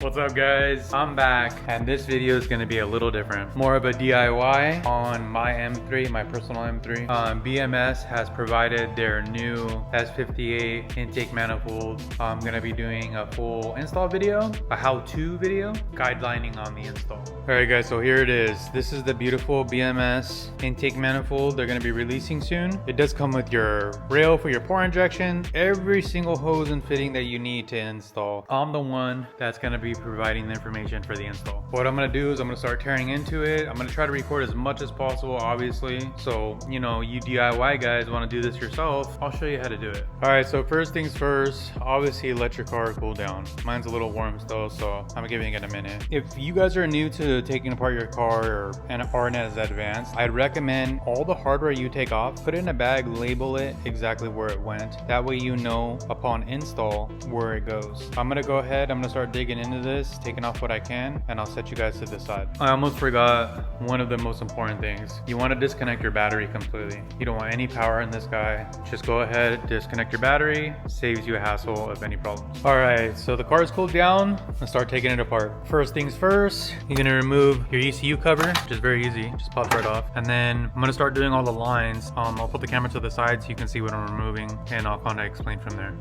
What's up guys, I'm back and this video is going to be a little different, more of a DIY on my M3, my personal M3. BMS has provided their new S58 intake manifold. I'm going to be doing a full install video, a how-to video, guidelining on the install. Alright guys, so here it is. This is the beautiful BMS intake manifold they're going to be releasing soon. It does come with your rail for your pour injection, every single hose and fitting that you need to install. I'm the one that's going to be providing the information for the install. What I'm going to do is I'm going to start tearing into it. I'm going to try to record as much as possible, obviously. So, you know, you DIY guys want to do this yourself, I'll show you how to do it. Alright, so first things first, obviously let your car cool down. Mine's a little warm still, so I'm giving it a minute. If you guys are new to taking apart your car and aren't as advanced, I'd recommend all the hardware you take off, put it in a bag, label it exactly where it went. That way you know upon install where it goes. I'm going to go ahead, I'm going to start digging into this, taking off what I can, and I'll set you guys to the side. I almost forgot one of the most important things. You want to disconnect your battery completely. You don't want any power in this guy. Just go ahead, disconnect your battery, saves you a hassle of any problems. Alright, so the car is cooled down, let's start taking it apart. First things first, you're going to remove your ECU cover, which is very easy, just pops right off. And then I'm going to start doing all the lines. I'll put the camera to the side so you can see what I'm removing, and I'll kind of explain from there.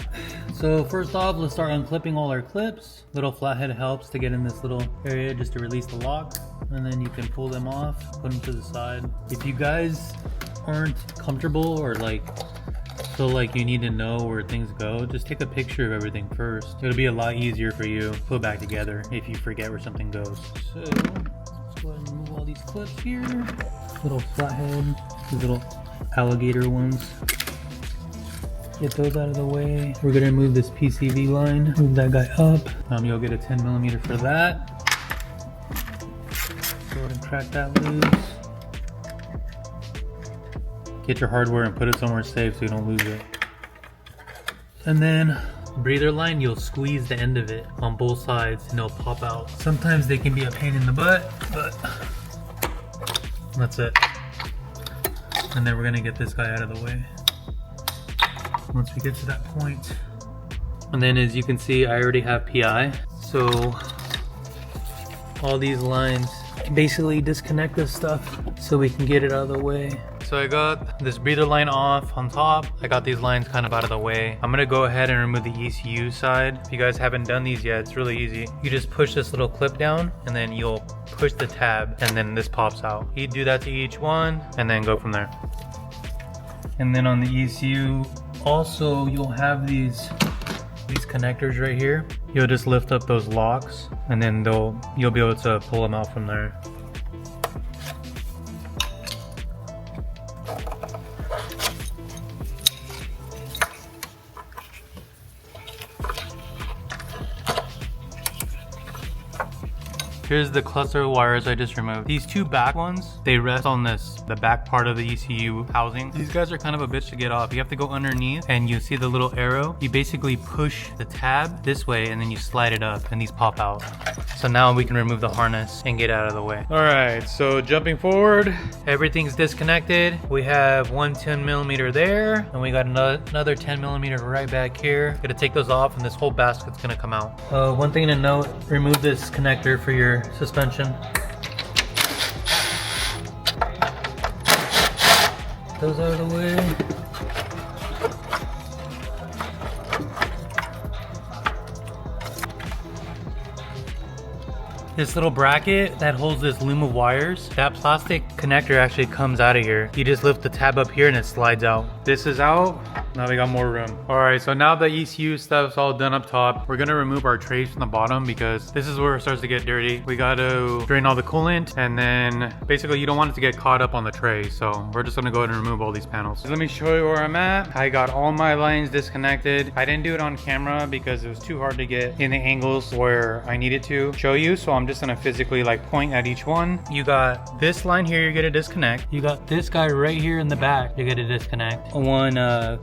So first off, let's start unclipping all our clips. Little flathead helps to get in this little area just to release the lock, and then you can pull them off, put them to the side. If you guys aren't comfortable or feel like you need to know where things go, just take a picture of everything first. It'll be a lot easier for you to put back together if you forget where something goes. So let's go ahead and remove all these clips here. Little flathead, these little alligator ones. Get those out of the way. We're gonna move this PCV line, move that guy up. You'll get a 10mm for that. Go ahead and crack that loose. Get your hardware and put it somewhere safe so you don't lose it. And then breather line, you'll squeeze the end of it on both sides and it'll pop out. Sometimes they can be a pain in the butt, but that's it. And then we're gonna get this guy out of the way once we get to that point. And then as you can see, I already have PI. So all these lines basically disconnect this stuff so we can get it out of the way. So I got this breather line off on top. I got these lines kind of out of the way. I'm gonna go ahead and remove the ECU side. If you guys haven't done these yet, it's really easy. You just push this little clip down and then you'll push the tab and then this pops out. You do that to each one and then go from there. And then on the ECU, also you'll have these connectors right here. You'll just lift up those locks and then you'll be able to pull them out from there. Here's the cluster of wires I just removed. These two back ones, they rest on the back part of the ECU housing. These guys are kind of a bitch to get off. You have to go underneath and you see the little arrow. You basically push the tab this way and then you slide it up and these pop out. So now we can remove the harness and get out of the way. All right, so jumping forward, everything's disconnected. We have one 10mm there and we got another 10mm right back here. Gonna take those off and this whole basket's gonna come out. One thing to note, remove this connector for your suspension. Those out of the way. This little bracket that holds this loom of wires, that plastic connector actually comes out of here. You just lift the tab up here and it slides out. This is out. Now we got more room. All right, so now the ECU stuff's all done up top. We're gonna remove our trays from the bottom because this is where it starts to get dirty. We got to drain all the coolant and then basically you don't want it to get caught up on the tray. So we're just gonna go ahead and remove all these panels. So let me show you where I'm at. I got all my lines disconnected. I didn't do it on camera because it was too hard to get in the angles where I needed to show you. So I'm just gonna physically point at each one. You got this line here you're gonna disconnect. You got this guy right here in the back you're gonna disconnect. one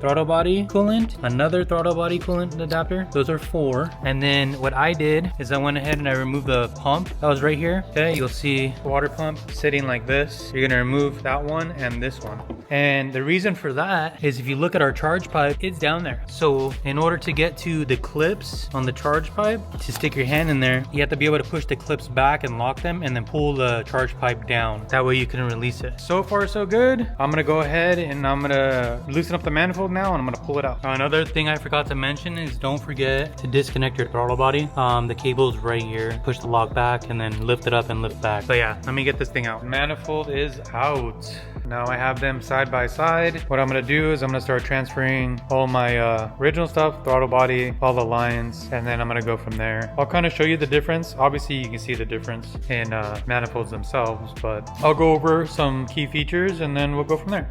throttle body coolant, another throttle body coolant adapter. Those are 4. And then what I did is I went ahead and I removed the pump that was right here. Okay, you'll see the water pump sitting like this. You're gonna remove that one and this one. And the reason for that is if you look at our charge pipe, it's down there. So in order to get to the clips on the charge pipe, to stick your hand in there, you have to be able to push the clips back and lock them and then pull the charge pipe down. That way you can release it. So far so good. I'm gonna go ahead and I'm gonna loosen up the manifold now and I'm gonna pull it out. Another thing I forgot to mention is don't forget to disconnect your throttle body. The cable's right here. Push the lock back and then lift it up and lift back. But yeah, let me get this thing out. Manifold is out. Now I have them side by side. What I'm gonna do is I'm gonna start transferring all my original stuff, throttle body, all the lines, and then I'm gonna go from there. I'll kind of show you the difference. Obviously you can see the difference in manifolds themselves, but I'll go over some key features and then we'll go from there.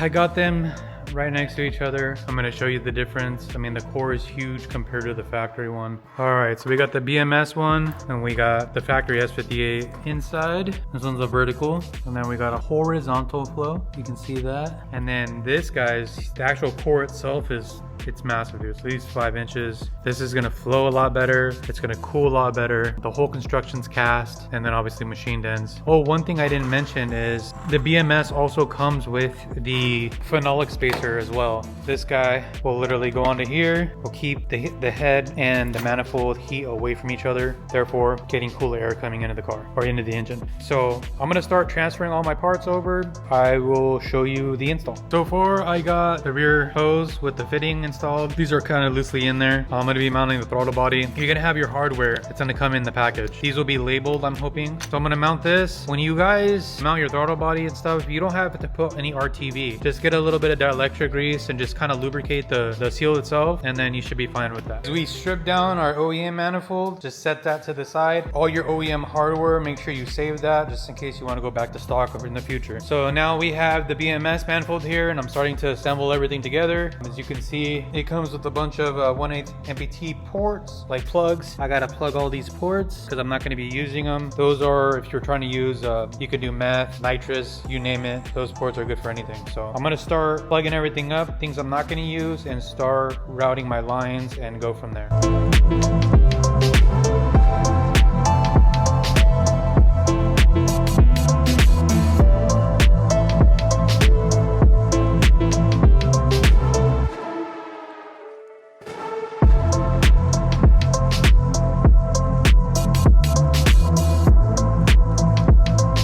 I got them right next to each other. I'm going to show you the difference. I mean, the core is huge compared to the factory one. All right, so we got the BMS one and we got the factory S58 inside. This one's a vertical, and then we got a horizontal flow. You can see that. And then this guy's, the actual core itself it's massive, dude. It's at least 5 inches. This is gonna flow a lot better. It's gonna cool a lot better. The whole construction's cast, and then obviously machined ends. Oh, one thing I didn't mention is the BMS also comes with the phenolic spacer as well. This guy will literally go onto here. Will keep the head and the manifold heat away from each other, therefore getting cooler air coming into the car or into the engine. So I'm gonna start transferring all my parts over. I will show you the install. So far, I got the rear hose with the fitting installed. These are kind of loosely in there. I'm going to be mounting the throttle body. You're going to have your hardware. It's going to come in the package. These will be labeled, I'm hoping. So I'm going to mount this. When you guys mount your throttle body and stuff, you don't have to put any RTV. Just get a little bit of dielectric grease and just kind of lubricate the seal itself, and then you should be fine with that. As we strip down our OEM manifold, just set that to the side. All your OEM hardware, make sure you save that just in case you want to go back to stock in the future. So now we have the BMS manifold here, and I'm starting to assemble everything together. As you can see, it comes with a bunch of 1/8 MPT ports, like plugs. I gotta plug all these ports because I'm not gonna be using them. Those are, if you're trying to use, you could do meth, nitrous, you name it. Those ports are good for anything. So I'm gonna start plugging everything up, things I'm not gonna use, and start routing my lines and go from there.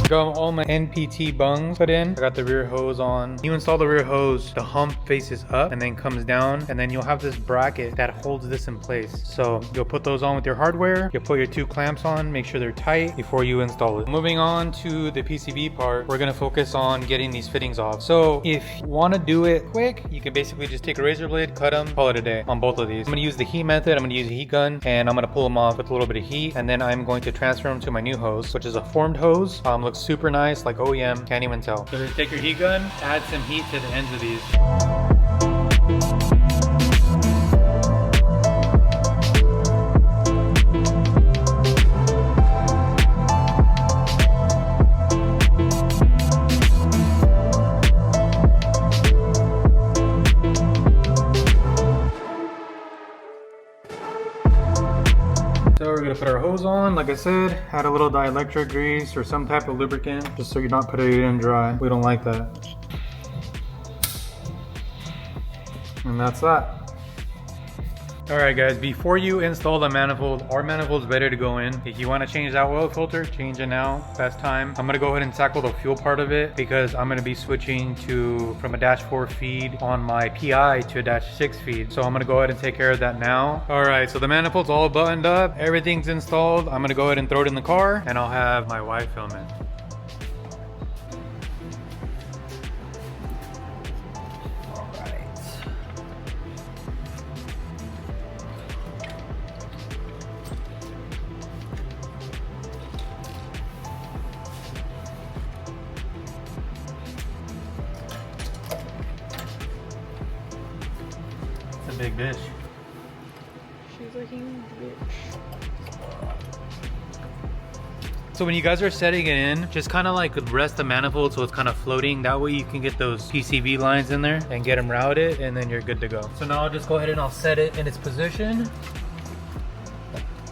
Got all my NPT bungs put in. I got the rear hose on. You install the rear hose, the hump faces up and then comes down, and then you'll have this bracket that holds this in place. So you'll put those on with your hardware. You'll put your 2 clamps on, make sure they're tight before you install it. Moving on to the PCB part, we're gonna focus on getting these fittings off. So if you wanna do it quick, you can basically just take a razor blade, cut them, call it a day on both of these. I'm gonna use the heat method. I'm gonna use a heat gun, and I'm gonna pull them off with a little bit of heat, and then I'm going to transfer them to my new hose, which is a formed hose. Looks super nice, like OEM, can't even tell. So just take your heat gun, add some heat to the ends of these. So we're gonna put our hose on, like I said, add a little dielectric grease or some type of lubricant, just so you're not putting it in dry. We don't like that. And that's that. Alright guys, before you install the manifold, our manifold's ready to go in. If you want to change that oil filter, change it now, best time. I'm going to go ahead and tackle the fuel part of it because I'm going to be switching from a dash 4 feed on my PI to a dash 6 feed. So I'm going to go ahead and take care of that now. Alright, so the manifold's all buttoned up, everything's installed. I'm going to go ahead and throw it in the car and I'll have my wife film it. Big dish. She's looking bitch. So when you guys are setting it in, just kind of like rest the manifold so it's kind of floating. That way you can get those PCV lines in there and get them routed, and then you're good to go. So now I'll just go ahead and I'll set it in its position.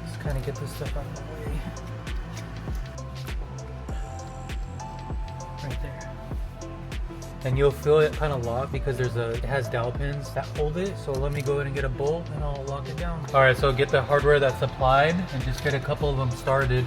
Just kind of get this stuff out of the way. Right there. And you'll feel it kind of lock because it has dowel pins that hold it. So let me go ahead and get a bolt and I'll lock it down. All right, so get the hardware that's supplied and just get a couple of them started.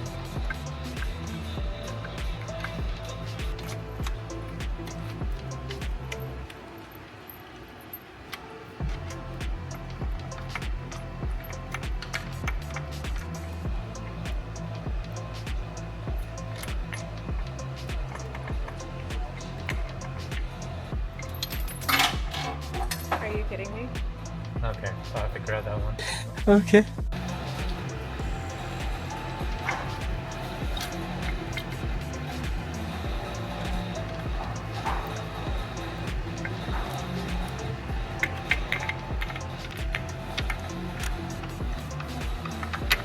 Are you kidding me? Okay, so I have to grab that one. Okay.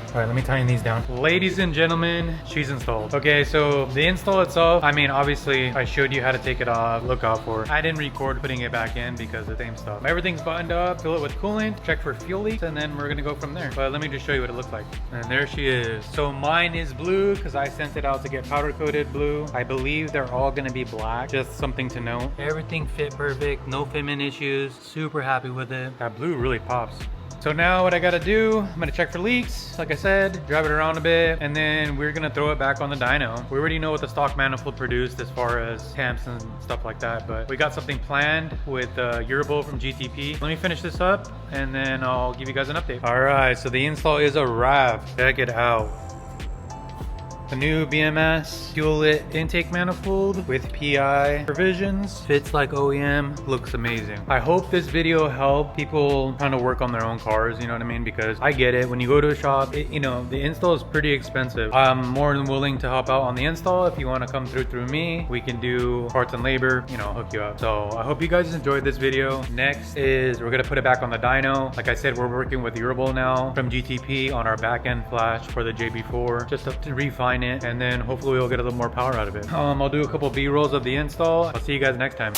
All right, let me tighten these down. Ladies and gentlemen, she's installed. Okay, so the install itself, I mean, obviously I showed you how to take it off, look out for it. I didn't record putting it back in because the same stuff. Everything's buttoned up, fill it with coolant, check for fuel leaks, and then we're gonna go from there. But let me just show you what it looks like. And there she is. So mine is blue because I sent it out to get powder coated blue. I believe they're all gonna be black, just something to note. Everything fit perfect, no fitment issues, super happy with it. That blue really pops. So now what I gotta do, I'm gonna check for leaks, like I said, drive it around a bit, and then we're gonna throw it back on the dyno. We already know what the stock manifold produced as far as temps and stuff like that, but we got something planned with Removal from GTP. Let me finish this up, and then I'll give you guys an update. All right, so the install is a wrap. Check it out. The new BMS fuel lit intake manifold with PI provisions. Fits like OEM, looks amazing. I hope this video helped people trying to work on their own cars, you know what I mean? Because I get it, when you go to a shop, you know, the install is pretty expensive. I'm more than willing to help out on the install. If you want to come through me, we can do parts and labor, you know, hook you up. So I hope you guys enjoyed this video. Next is we're gonna put it back on the dyno. Like I said, we're working with Removal now from GTP on our back end flash for the JB4, just to refine it, and then hopefully we'll get a little more power out of it. I'll do a couple B-rolls of the install. I'll see you guys next time.